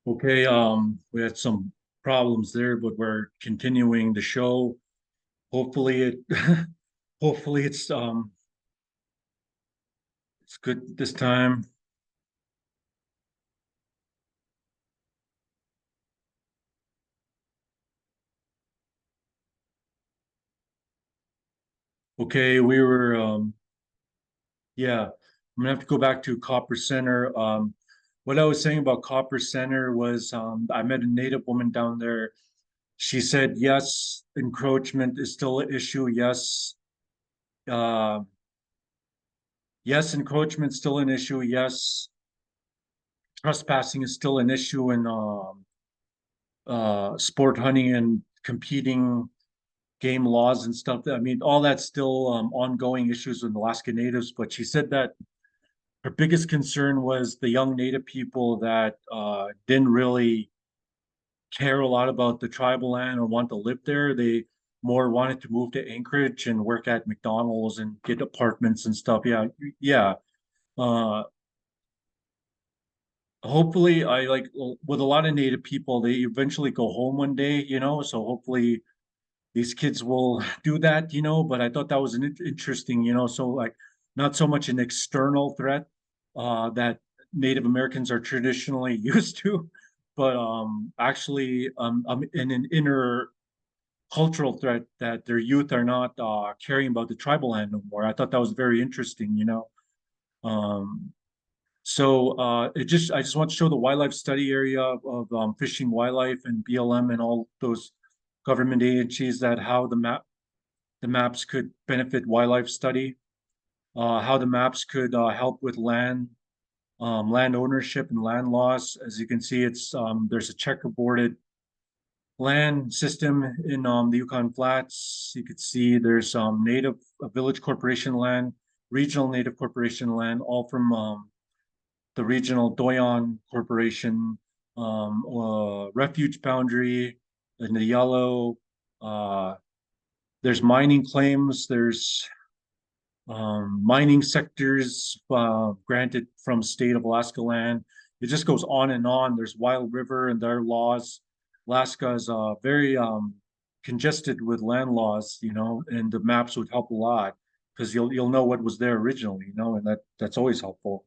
Okay, we had some problems there, but we're continuing the show. Hopefully it hopefully it's good this time. Okay, we were yeah, I'm gonna have to go back to Copper Center. What I was saying about Copper Center was I met a Native woman down there. She said yes, encroachment is still an issue. Uh, yes, encroachment is still an issue. Yes, trespassing is still an issue in sport hunting and competing game laws and stuff. I mean, all that's still ongoing issues with Alaska Natives. But she said that her biggest concern was the young Native people that didn't really care a lot about the tribal land or want to live there. They more wanted to move to Anchorage and work at McDonald's and get apartments and stuff. Yeah, yeah. Uh, Hopefully, I like with a lot of Native people, they eventually go home one day, so hopefully these kids will do that, but I thought that was an interesting, so like not so much an external threat that Native Americans are traditionally used to, but actually an inner cultural threat that their youth are not caring about the tribal land no more. I thought that was very interesting. Um, I just want to show the wildlife study area of Fish and Wildlife and BLM and all those government agencies that how the maps could benefit wildlife study, how the maps could help with land ownership and land loss. As you can see, there's a checkerboarded land system in the Yukon Flats. You could see there's native village corporation land, regional native corporation land, all from the regional Doyon Corporation, refuge boundary in the yellow. Uh, there's mining claims. There's mining sectors granted from state of Alaska land. It just goes on and on. There's Wild River and their laws. Alaska is very congested with land laws, and the maps would help a lot because you'll know what was there originally, and that's always helpful.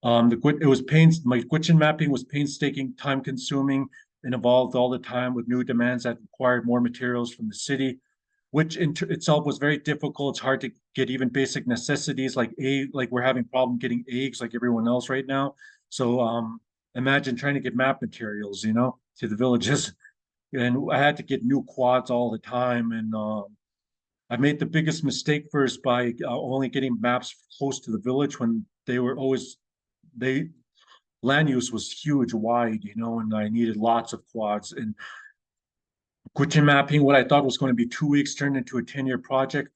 It was my Gwich'in mapping was painstaking, time consuming, and evolved all the time with new demands that required more materials from the city, which itself was very difficult. It's hard to get even basic necessities like we're having problem getting eggs like everyone else right now. So imagine trying to get map materials, to the villages. And I had to get new quads all the time. And I made the biggest mistake first by only getting maps close to the village when they land use was huge, wide, and I needed lots of quads. And Gwich'in mapping, what I thought was going to be 2 weeks, turned into a 10-year project.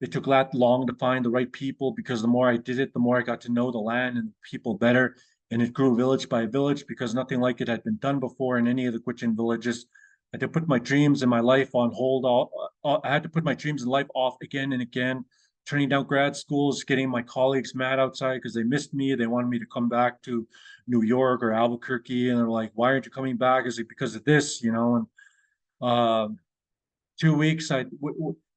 It took that long to find the right people because the more I did it, the more I got to know the land and people better. And it grew village by village because nothing like it had been done before in any of the Gwich'in villages. I had to put my dreams and my life on hold. I had to put my dreams and life off again and again, turning down grad schools, getting my colleagues mad outside because they missed me. They wanted me to come back to New York or Albuquerque. And they're like, why aren't you coming back? Is it because of this, And 2 weeks,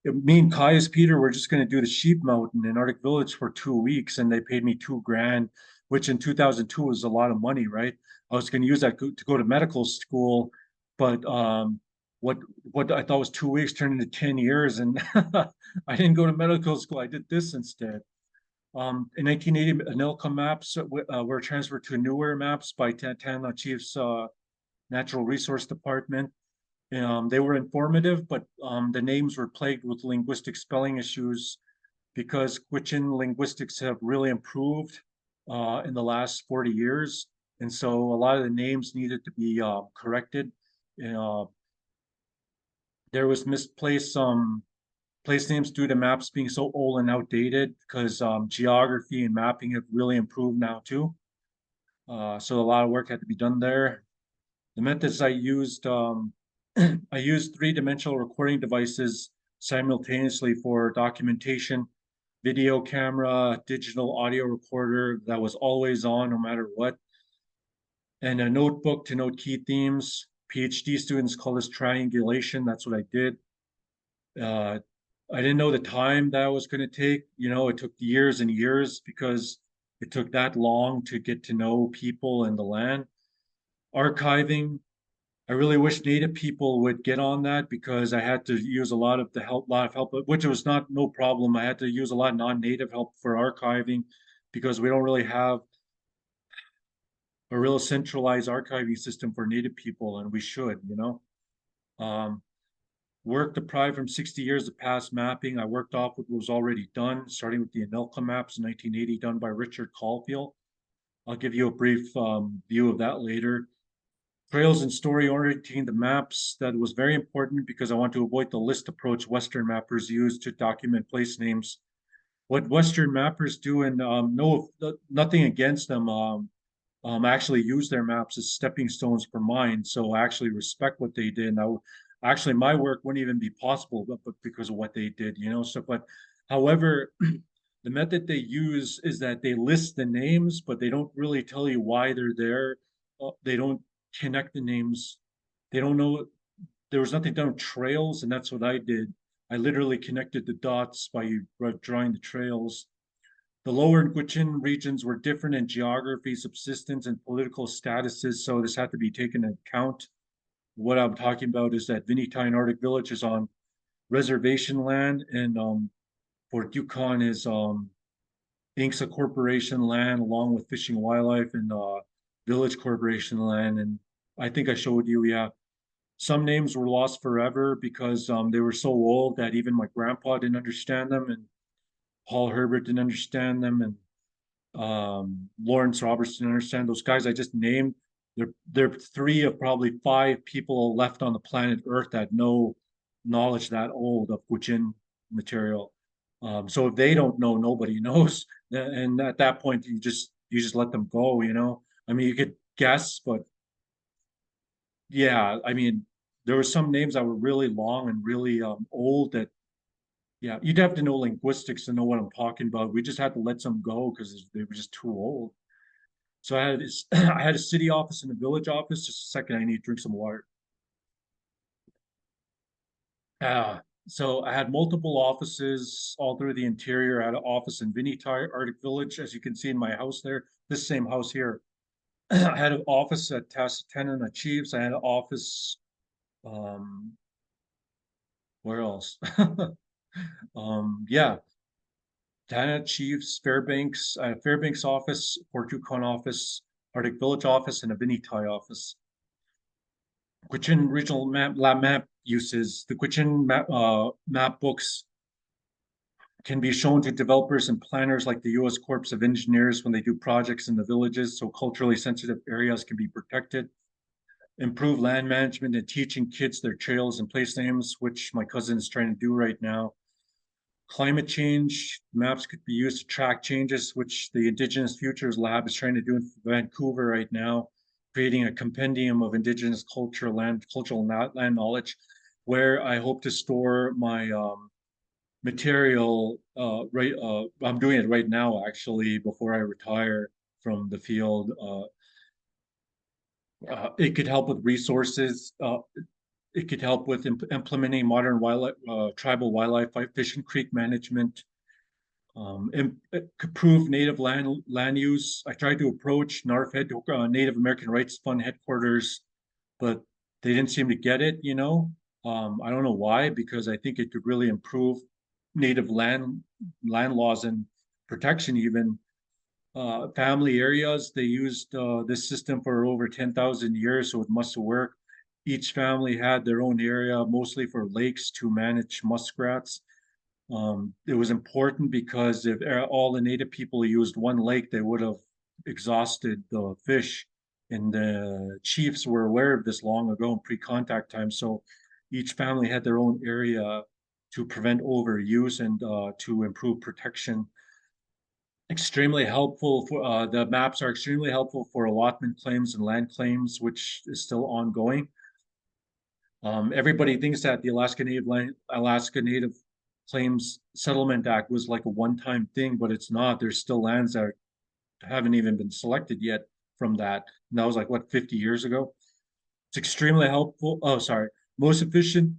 me and Caius Peter were just going to do the sheep mountain in Arctic Village for 2 weeks, and they paid me 2 grand, which in 2002 was a lot of money, right? I was going to use that to go to medical school, but what what I thought was 2 weeks turned into 10 years, and I didn't go to medical school. I did this instead. In 1980, Anilka maps were transferred to newer maps by Tantana Chief's Natural Resource Department. They were informative, but the names were plagued with linguistic spelling issues because Gwich'in linguistics have really improved in the last 40 years. And so a lot of the names needed to be corrected. Uh, there was misplaced place names due to maps being so old and outdated because geography and mapping have really improved now too. So a lot of work had to be done there. The methods I used, I used three-dimensional recording devices simultaneously for documentation, video camera, digital audio recorder that was always on no matter what. and a notebook to note key themes. PhD students call this triangulation. That's what I did. Uh, I didn't know the time that was going to take. You know, it took years and years because it took that long to get to know people and the land. Archiving, I really wish Native people would get on that because I had to use a lot of help, which was not no problem. I had to use a lot of non-Native help for archiving because we don't really have a real centralized archiving system for Native people, and we should, you know. Um, Work deprived from 60 years of past mapping. I worked off what was already done, starting with the Anilka maps in 1980, done by Richard Caulfield. I'll give you a brief view of that later. Trails and story orienting the maps. That was very important because I want to avoid the list approach Western mappers use to document place names. What Western mappers do, and no, nothing against them, actually use their maps as stepping stones for mine. So I actually respect what they did. Now, actually, my work wouldn't even be possible, but because of what they did, you know. So, but however, the method they use is that they list the names, but they don't really tell you why they're there. They don't connect the names. They don't know. There was nothing done with trails, and that's what I did. I literally connected the dots by drawing the trails. The lower Gwich'in regions were different in geography, subsistence, and political statuses, so this had to be taken into account. What I'm talking about is that Vinnytine and Arctic Village is on reservation land, and Fort Yukon is Inksa Corporation land, along with Fishing and Wildlife and Village Corporation land. And I think I showed you, yeah, some names were lost forever because they were so old that even my grandpa didn't understand them, and Paul Herbert didn't understand them, and Lawrence Robertson understand those guys I just named. They're three of probably five people left on the planet Earth that know knowledge that old of Gwich'in material. So if they don't know, nobody knows. And at that point, you just let them go. You know, I mean, you could guess, but yeah, I mean, there were some names that were really long and really old that yeah, you'd have to know linguistics to know what I'm talking about. We just had to let some go because they were just too old. So I had this, I had a city office and a village office. Just a second, I need to drink some water. So I had multiple offices all through the interior. I had an office in Vinnytire, Arctic Village, as you can see in my house there. This same house here. I had an office at Tassatenan Achieves. I had an office, um, where else? Yeah, Dana Chiefs, Fairbanks, Fairbanks office, Fort Yukon office, Arctic Village office, and a Vinnytire office. Gwich'in regional map uses. The Gwich'in map books can be shown to developers and planners like the U.S. Corps of Engineers when they do projects in the villages, so culturally sensitive areas can be protected. Improve land management and teaching kids their trails and place names, which my cousin is trying to do right now. Climate change maps could be used to track changes, which the Indigenous Futures Lab is trying to do in Vancouver right now, creating a compendium of Indigenous cultural land knowledge, where I hope to store my material. I'm doing it right now, actually, before I retire from the field. It could help with resources. It could help with implementing modern wildlife, tribal wildlife fishing creek management, improve native land use. I tried to approach NARF Native American Rights Fund headquarters, but they didn't seem to get it. You know, I don't know why, because I think it could really improve native land laws and protection. Even family areas, they used this system for over 10,000 years, so it must have worked. Each family had their own area, mostly for lakes to manage muskrats. It was important because if all the native people used one lake, they would have exhausted the fish. And the chiefs were aware of this long ago in pre-contact time. So each family had their own area to prevent overuse and to improve protection. Extremely helpful for the maps are extremely helpful for allotment claims and land claims, which is still ongoing. Everybody thinks that the Alaska Native Claims Settlement Act was like a one-time thing, but it's not. There's still lands that haven't even been selected yet from that. And that was like what, 50 years ago? It's extremely helpful. Oh, sorry. Most efficient.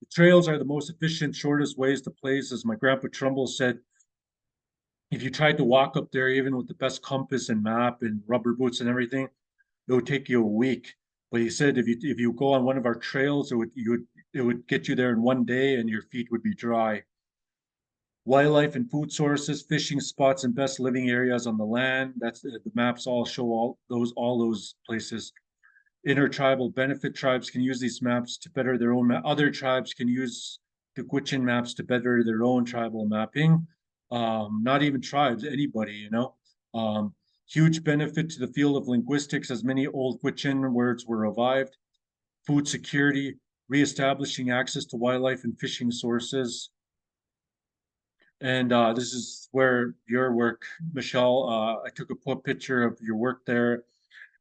The trails are the most efficient, shortest ways to places. My grandpa Trumbull said, if you tried to walk up there, even with the best compass and map and rubber boots and everything, it would take you a week. But he said if you go on one of our trails, it would get you there in one day, and your feet would be dry. Wildlife and food sources, fishing spots, and best living areas on the land. That's the maps all show all those places. Intertribal benefit, tribes can use these maps to better their own other tribes can use the Gwich'in maps to better their own tribal mapping. Not even tribes, anybody, huge benefit to the field of linguistics as many old Gwich'in words were revived. Food security, reestablishing access to wildlife and fishing sources. And this is where your work, Michelle, I took a picture of your work there.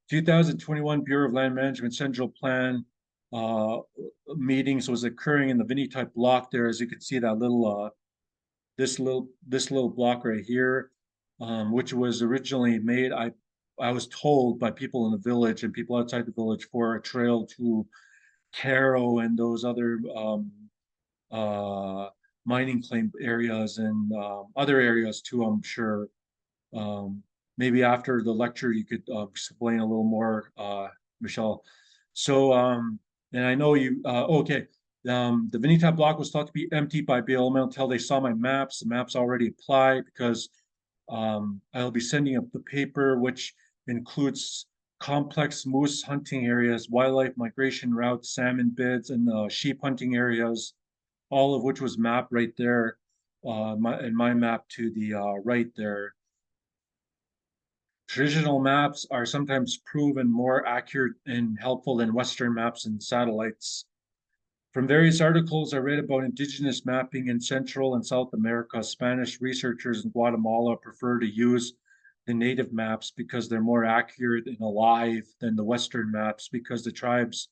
2021 Bureau of Land Management Central Plan uh, meetings was occurring in the Vinny type block there. As you can see, that little this little block right here, which was originally made. I was told by people in the village and people outside the village for a trail to Caro and those other uh, mining claim areas and other areas too, I'm sure. Um, Maybe after the lecture, you could explain a little more, Michelle. So, and I know you, okay. The Vinita block was thought to be empty by BLM until they saw my maps. The maps already apply because I'll be sending up the paper, which includes complex moose hunting areas, wildlife migration routes, salmon beds, and sheep hunting areas, all of which was mapped right there, my map to the right there. Traditional maps are sometimes proven more accurate and helpful than Western maps and satellites. From various articles I read about indigenous mapping in Central and South America, Spanish researchers in Guatemala prefer to use the native maps because they're more accurate and alive than the Western maps because the tribes